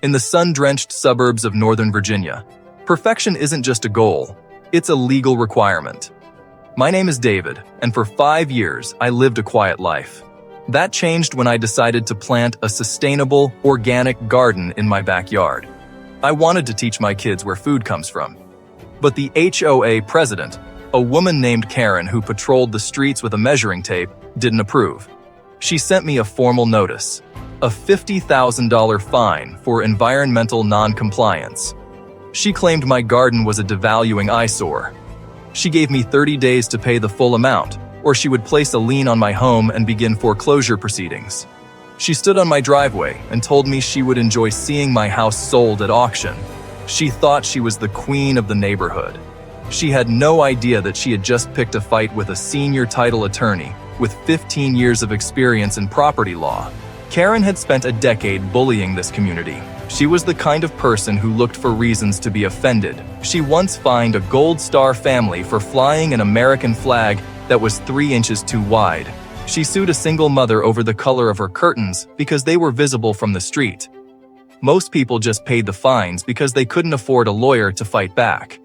in the sun-drenched suburbs of Northern Virginia. Perfection isn't just a goal, it's a legal requirement. My name is David, and for 5 years, I lived a quiet life. That changed when I decided to plant a sustainable, organic garden in my backyard. I wanted to teach my kids where food comes from. But the HOA president, a woman named Karen who patrolled the streets with a measuring tape, didn't approve. She sent me a formal notice, a $50,000 fine for environmental non-compliance. She claimed my garden was a devaluing eyesore. She gave me 30 days to pay the full amount, or she would place a lien on my home and begin foreclosure proceedings. She stood on my driveway and told me she would enjoy seeing my house sold at auction. She thought she was the queen of the neighborhood. She had no idea that she had just picked a fight with a senior title attorney with 15 years of experience in property law. Karen had spent a decade bullying this community. She was the kind of person who looked for reasons to be offended. She once fined a Gold Star family for flying an American flag that was 3 inches too wide. She sued a single mother over the color of her curtains because they were visible from the street. Most people just paid the fines because they couldn't afford a lawyer to fight back.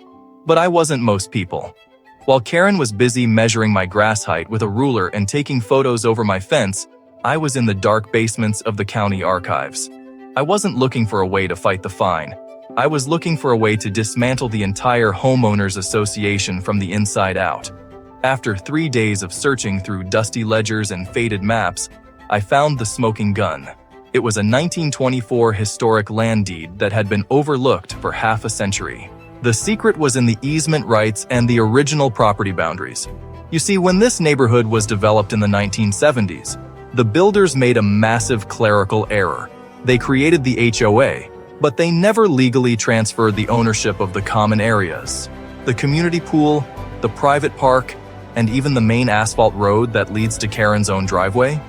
But I wasn't most people. While Karen was busy measuring my grass height with a ruler and taking photos over my fence, I was in the dark basements of the county archives. I wasn't looking for a way to fight the fine. I was looking for a way to dismantle the entire Homeowners Association from the inside out. After 3 days of searching through dusty ledgers and faded maps, I found the smoking gun. It was a 1924 historic land deed that had been overlooked for half a century. The secret was in the easement rights and the original property boundaries. You see, when this neighborhood was developed in the 1970s, the builders made a massive clerical error. They created the HOA, but they never legally transferred the ownership of the common areas, the community pool, the private park, and even the main asphalt road that leads to Karen's own driveway.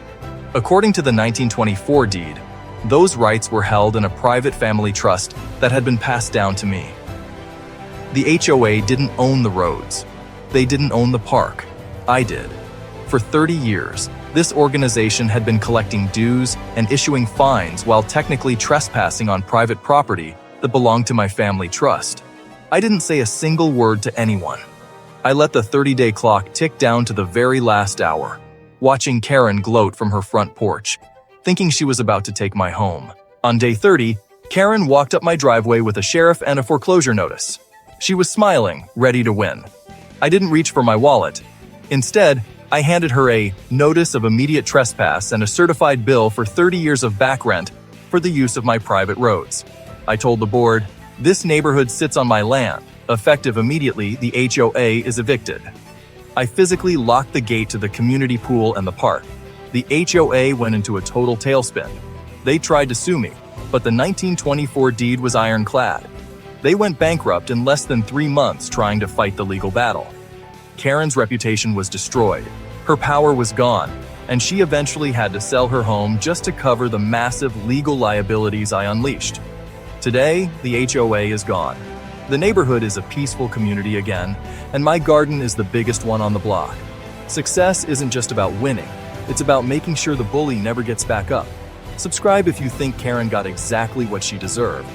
According to the 1924 deed, those rights were held in a private family trust that had been passed down to me. The HOA didn't own the roads. They didn't own the park. I did. For 30 years, this organization had been collecting dues and issuing fines while technically trespassing on private property that belonged to my family trust. I didn't say a single word to anyone. I let the 30-day clock tick down to the very last hour, watching Karen gloat from her front porch, thinking she was about to take my home. On day 30, Karen walked up my driveway with a sheriff and a foreclosure notice. She was smiling, ready to win. I didn't reach for my wallet. Instead, I handed her a notice of immediate trespass and a certified bill for 30 years of back rent for the use of my private roads. I told the board, "This neighborhood sits on my land. Effective immediately, the HOA is evicted." I physically locked the gate to the community pool and the park. The HOA went into a total tailspin. They tried to sue me, but the 1924 deed was ironclad. They went bankrupt in less than 3 months trying to fight the legal battle. Karen's reputation was destroyed, her power was gone, and she eventually had to sell her home just to cover the massive legal liabilities I unleashed. Today, the HOA is gone. The neighborhood is a peaceful community again, and my garden is the biggest one on the block. Success isn't just about winning, it's about making sure the bully never gets back up. Subscribe if you think Karen got exactly what she deserved.